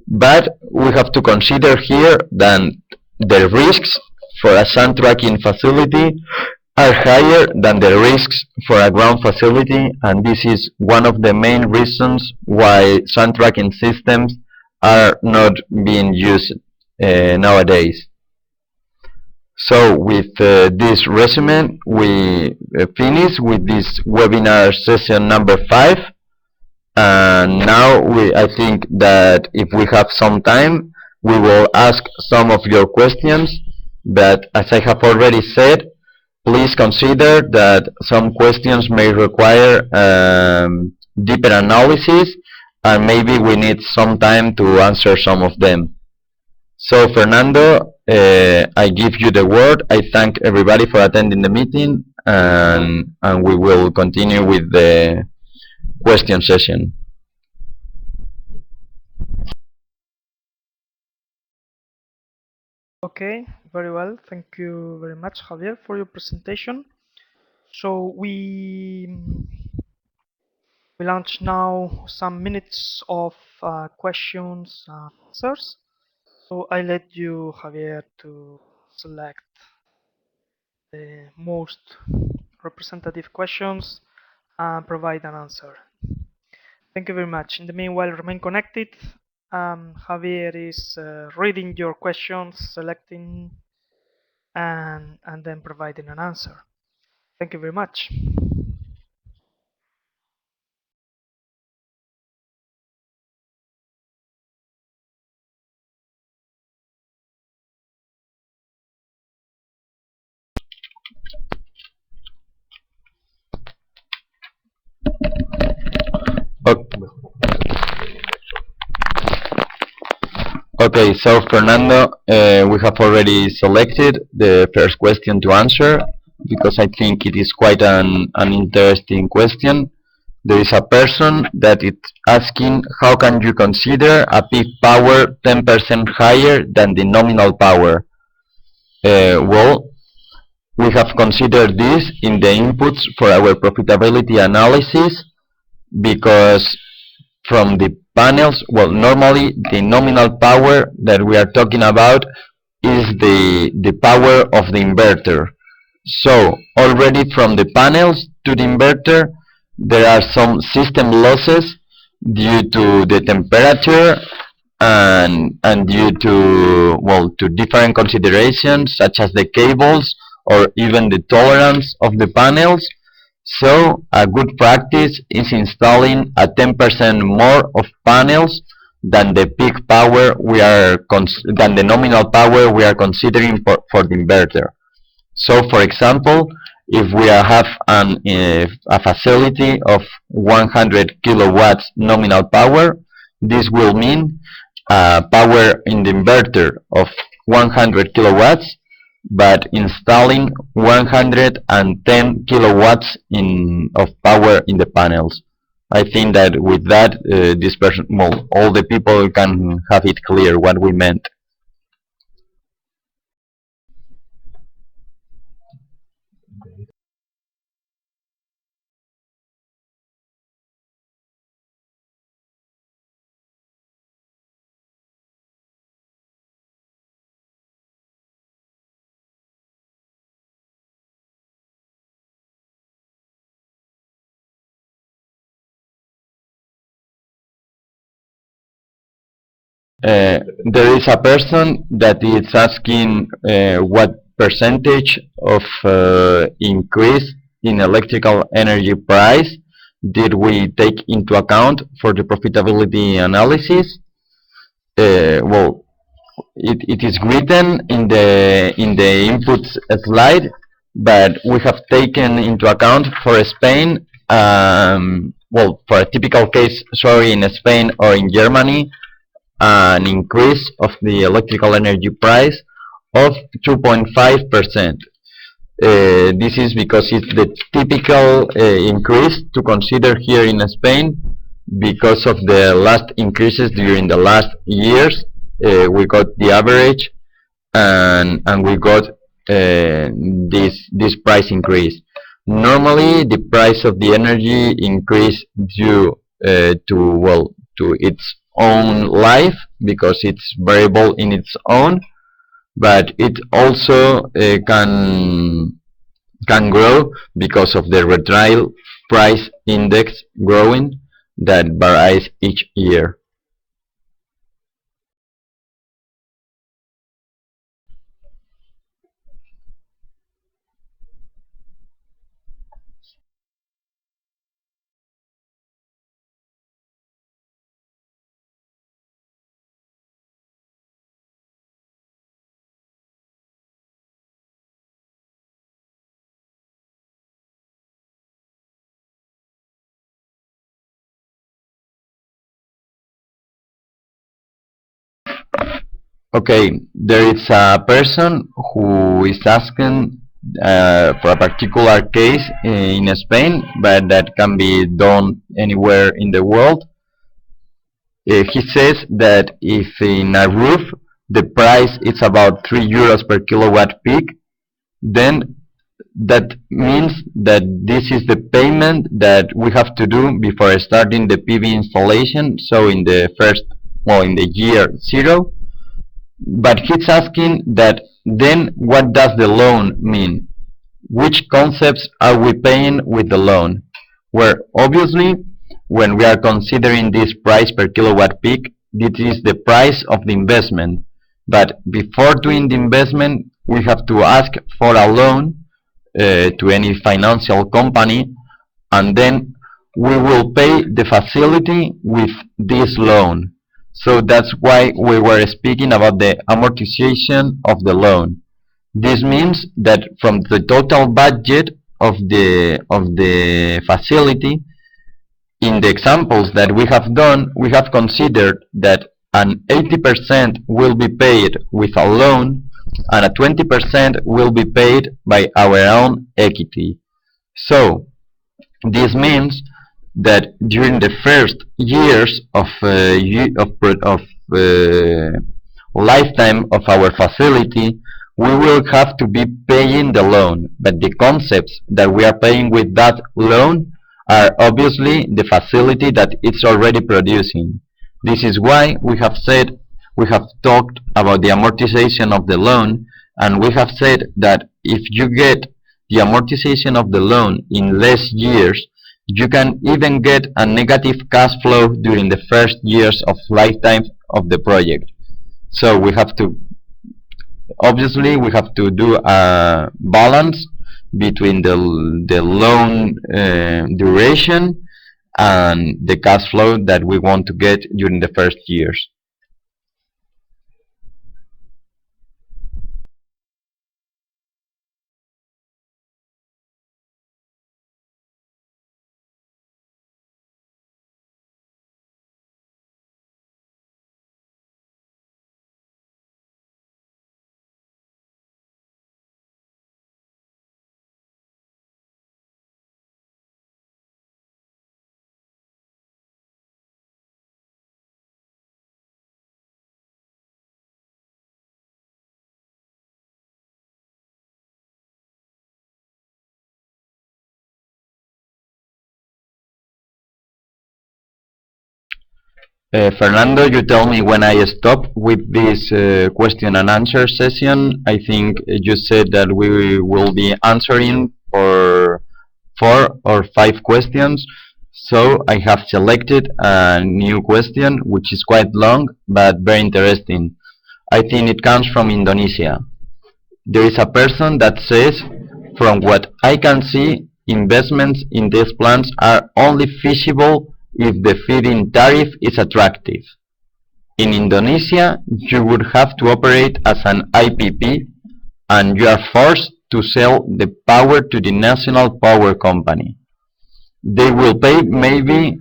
but we have to consider here that the risks for a sun tracking facility are higher than the risks for a ground facility, and this is one of the main reasons why sun tracking systems are not being used nowadays. So with this resume, we finish with this webinar session number 5. And now I think that if we have some time, we will ask some of your questions. But as I have already said, please consider that some questions may require deeper analysis, and maybe we need some time to answer some of them. So Fernando, I give you the word. I thank everybody for attending the meeting, and we will continue with the question session. Okay, very well. Thank you very much, Javier, for your presentation. So we launch now some minutes of questions and answers. So I let you, Javier, to select the most representative questions and provide an answer. Thank you very much. In the meanwhile, remain connected. Javier is reading your questions, selecting, and then providing an answer. Thank you very much. Okay, so Fernando, we have already selected the first question to answer because I think it is quite an interesting question. There is a person that is asking, how can you consider a peak power 10% higher than the nominal power? Well, we have considered this in the inputs for our profitability analysis because from the panels, well, normally the nominal power that we are talking about is the power of the inverter. So already from the panels to the inverter, there are some system losses due to the temperature and due to, well, to different considerations such as the cables or even the tolerance of the panels. So a good practice is installing a 10% more of panels than the peak power than the nominal power we are considering for the inverter. So for example, if we have a facility of 100 kilowatts nominal power, this will mean power in the inverter of 100 kilowatts, but installing 110 kilowatts of power in the panels. I think that with that, this person, well, all the people can have it clear what we meant. There is a person that is asking what percentage of increase in electrical energy price did we take into account for the profitability analysis. Well, it is written in the inputs slide, but we have taken into account for Spain, well, for a typical case, sorry, in Spain or in Germany, an increase of the electrical energy price of 2.5%. This is because it's the typical increase to consider here in Spain because of the last increases during the last years. We got the average and we got this price increase. Normally, the price of the energy increase due to its own life because it's variable in its own, but it also can grow because of the retail price index growing that varies each year. Okay, there is a person who is asking for a particular case in Spain, but that can be done anywhere in the world. He says that if in a roof the price is about 3 euros per kilowatt peak, then that means that this is the payment that we have to do before starting the PV installation, so in the first, well, in the year 0. But he's asking that then what does the loan mean? Which concepts are we paying with the loan? Where obviously, when we are considering this price per kilowatt peak, this is the price of the investment. But before doing the investment, we have to ask for a loan to any financial company, and then we will pay the facility with this loan. So that's why we were speaking about the amortization of the loan. This means that from the total budget of the facility, in the examples that we have done, we have considered that an 80% will be paid with a loan and a 20% will be paid by our own equity. So this means that during the first years of lifetime of our facility, we will have to be paying the loan, but the concepts that we are paying with that loan are obviously the facility that it's already producing. This is why we have talked about the amortization of the loan, and we have said that if you get the amortization of the loan in less years, you can even get a negative cash flow during the first years of lifetime of the project. So we have to do a balance between the loan duration and the cash flow that we want to get during the first years. Fernando, you tell me when I stop with this question and answer session. I think you said that we will be answering for 4 or 5 questions. So I have selected a new question, which is quite long, but very interesting. I think it comes from Indonesia. There is a person that says, from what I can see, investments in these plants are only feasible if the feed-in tariff is attractive. In Indonesia, you would have to operate as an IPP, and you are forced to sell the power to the national power company. They will pay maybe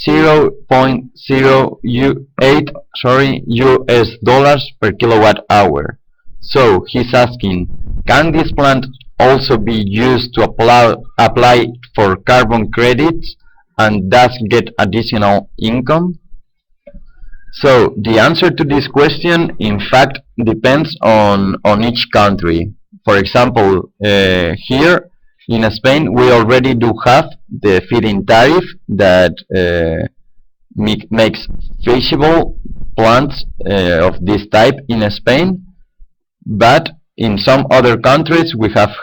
0.08 US dollars per kilowatt hour. So he's asking, can this plant also be used to apply for carbon credits and thus get additional income? So the answer to this question, in fact, depends on each country. For example, here in Spain, we already do have the feed-in tariff that makes feasible plants of this type in Spain. But in some other countries, we have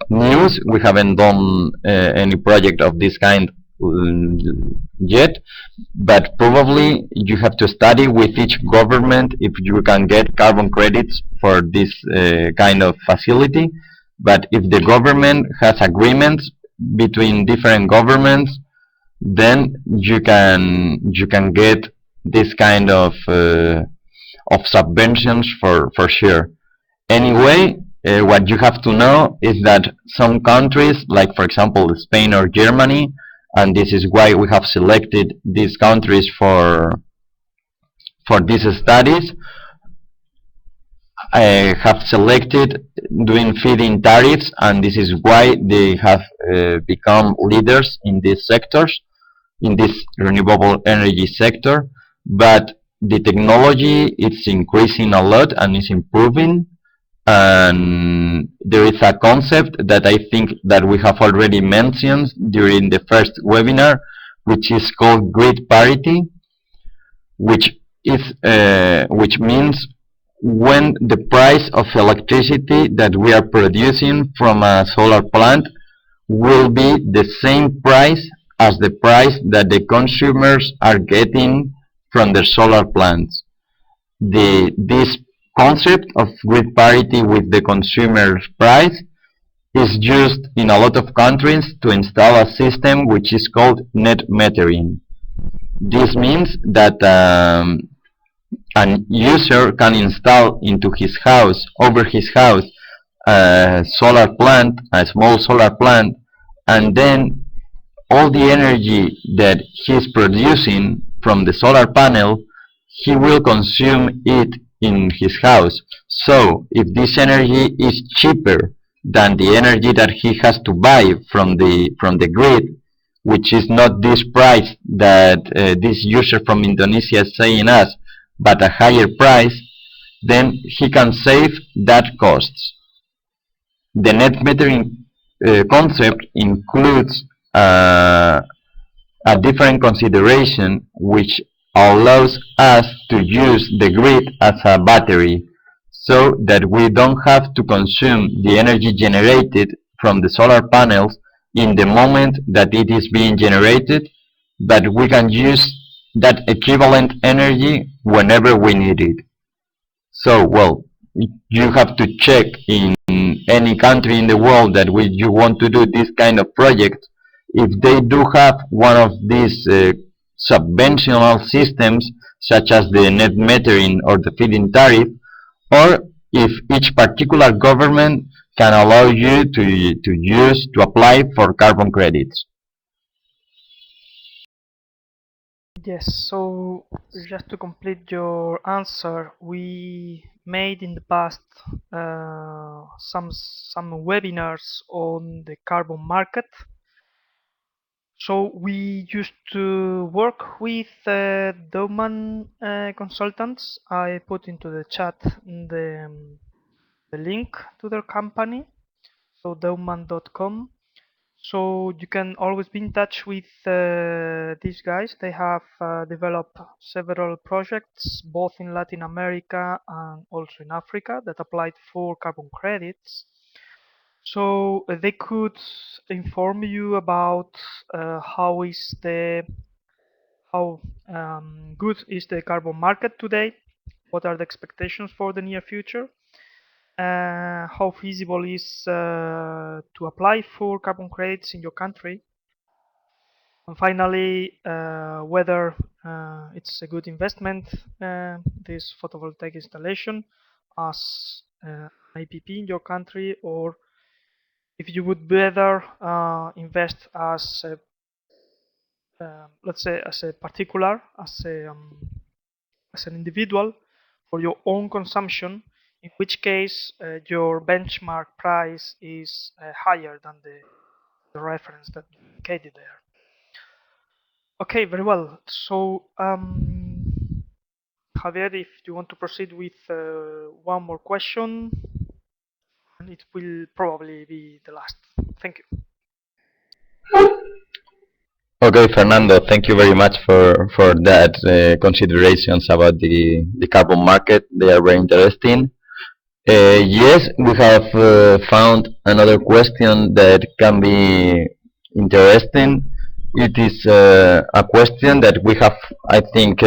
news. We haven't done any project of this kind yet, but probably you have to study with each government if you can get carbon credits for this kind of facility. But if the government has agreements between different governments, then you can get this kind of subventions for sure. Anyway, what you have to know is that some countries, like for example Spain or Germany, and this is why we have selected these countries for for these studies, have selected doing feed-in tariffs, and this is why they have become leaders in these sectors, in this renewable energy sector. But the technology is increasing a lot and is improving, and there is a concept that I think that we have already mentioned during the first webinar, which is called grid parity, which means when the price of electricity that we are producing from a solar plant will be the same price as the price that the consumers are getting from the solar plants. This concept of grid parity with the consumer's price is used in a lot of countries to install a system which is called net metering. This means that a user can install into his house, over his house, a solar plant, a small solar plant, and then all the energy that he's producing from the solar panel, he will consume it in his house. So if this energy is cheaper than the energy that he has to buy from the grid, which is not this price that this user from Indonesia is saying us, but a higher price, then he can save that costs. The net metering concept includes a different consideration which allows us to use the grid as a battery, so that we don't have to consume the energy generated from the solar panels in the moment that it is being generated, but we can use that equivalent energy whenever we need it. So, well, you have to check in any country in the world that you want to do this kind of project, if they do have one of these subventional systems, such as the net metering or the feed-in tariff, or if each particular government can allow you to apply for carbon credits. Yes, so just to complete your answer, we made in the past some webinars on the carbon market. So we used to work with Doman consultants. I put into the chat the link to their company, so doman.com. So you can always be in touch with these guys. They have developed several projects both in Latin America and also in Africa that applied for carbon credits. So they could inform you about how good is the carbon market today, what are the expectations for the near future, how feasible is to apply for carbon credits in your country, and finally whether it's a good investment, this photovoltaic installation as an APP in your country, or if you would better invest as a, let's say as a particular, as an individual for your own consumption, in which case your benchmark price is higher than the reference that you indicated there. Okay, very well. So Javier, if you want to proceed with one more question, and it will probably be the last. Thank you. Okay, Fernando, thank you very much for that considerations about the carbon market. They are very interesting. Yes, we have found another question that can be interesting. It is a question that we have, I think,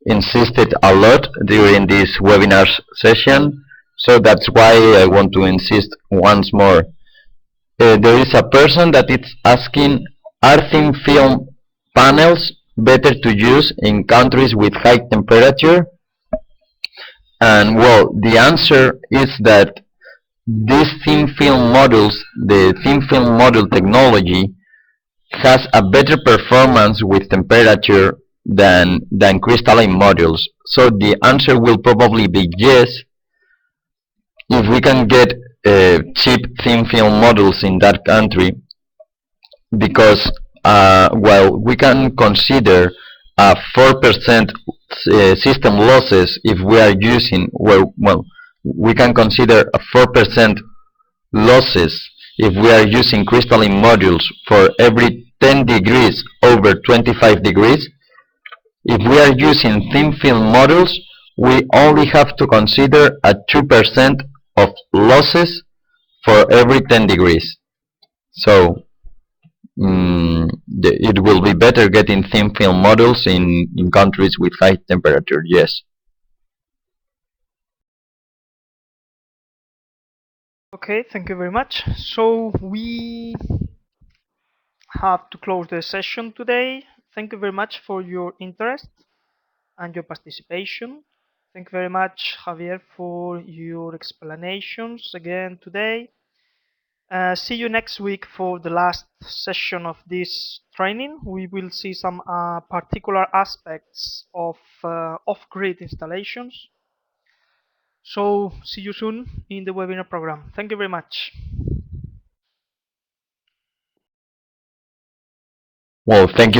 insisted a lot during this webinar session. So that's why I want to insist once more. There is a person that is asking, are thin film panels better to use in countries with high temperature? And well, the answer is that these thin film modules, the thin film module technology, has a better performance with temperature than crystalline modules. So the answer will probably be yes, if we can get cheap thin film modules in that country, because while we can consider 4% system losses if we are using, well, we can consider a 4% losses if we are using crystalline modules for every 10 degrees over 25 degrees. If we are using thin film modules, we only have to consider a 2% of losses for every 10 degrees. So it will be better getting thin film modules in countries with high temperature, yes. Okay, thank you very much. So we have to close the session today. Thank you very much for your interest and your participation. Thank you very much, Javier, for your explanations again today. See you next week for the last session of this training. We will see some particular aspects of off-grid installations. So see you soon in the webinar program. Thank you very much. Well, thank you